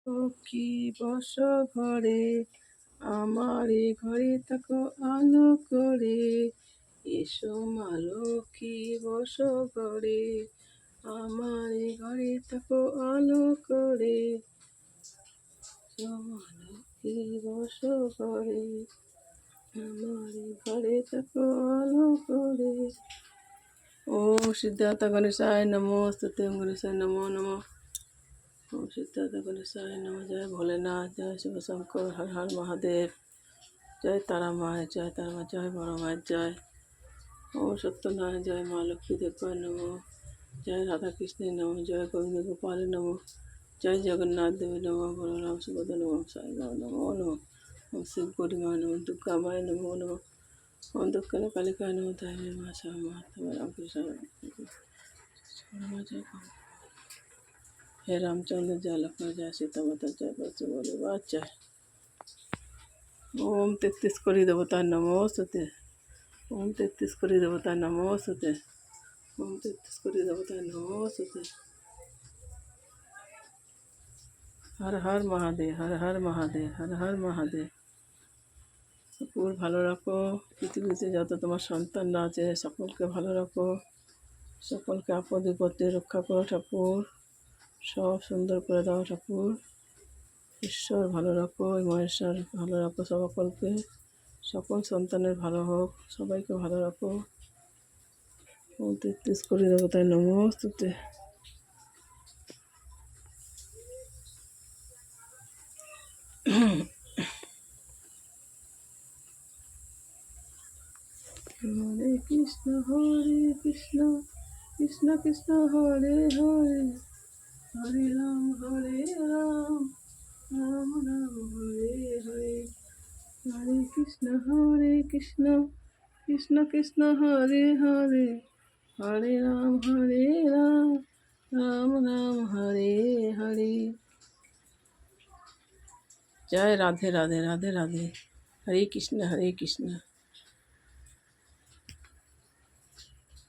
কি বস ঘরে, আমার এ ঘরে থাকো আলো করে। এসো মা লক্ষ্মী বস ঘরে, আমার এ ঘরে থাকো আলো করে। এসো মা লক্ষ্মী বস ঘরে, আমার এ ঘরে থাকো আলো করে। ওম সিদ্ধার্থ গণেশায় নমো, स्तुते गणेशाय नमो नमः। ओम सिद्धार्थ गणेशाय नमः। जय भोलेनाथ, जय शिव शंकर, हर हर महादेव। जय तारा माँ, जय तारा माँ, जय बड़ा माँ, जय। ओम सत्यनारायण, जय माँ लक्ष्मी देवाय नमः। जय राधा कृष्ण नमः, जय गोविंद गोपाल नमः। जय जगन्नाथ देव नमः, बलराम सुभद्रा नमः, साई बाबा नमो नमः। ओम शिव गौरी माँ नमः, दुर्गा माय नमो नमः। ओम दक्षिण कालिका नमः, देवी माँ श्याम माता रामकृष्ण। हे रामचंद्र, जय लक्ष्मण, जय सीता माता, जय बच्चे बोले बात जय। ओम 33 कोटी देवता नमोस्तुते। ओम 33 कोटी देवता नमोस्तुते। ओम 33 कोटी देवता नमोस्तुते। हर हर महादेव, हर हर महादेव, हर हर महादेव। ঠাকুর ভালো রাখো, পৃথিবীতে যত তোমার সন্তানরা আছে সকলকে ভালো রাখো, সকলকে আপদ বিপদে রক্ষা করো ঠাকুর, সব সুন্দর করে দাও ঠাকুর। ঈশ্বর ভালো রাখো, মহেশ্বর ভালো রাখো সকলকে, সকল সন্তানের ভালো হোক, সবাইকে ভালো রাখো। ও 33 কোটি দেবতায় নমস্তুতে। হরে কৃষ্ণ কৃষ্ণ কৃষ্ণ হরে হরে, হরে রাম রাম রাম হরে হরে। হরে কৃষ্ণ কৃষ্ণ কৃষ্ণ হরে হরে, হরে রাম রাম রাম হরে হরে। জয় রাধে রাধে, রাধে রাধে। হরে কৃষ্ণ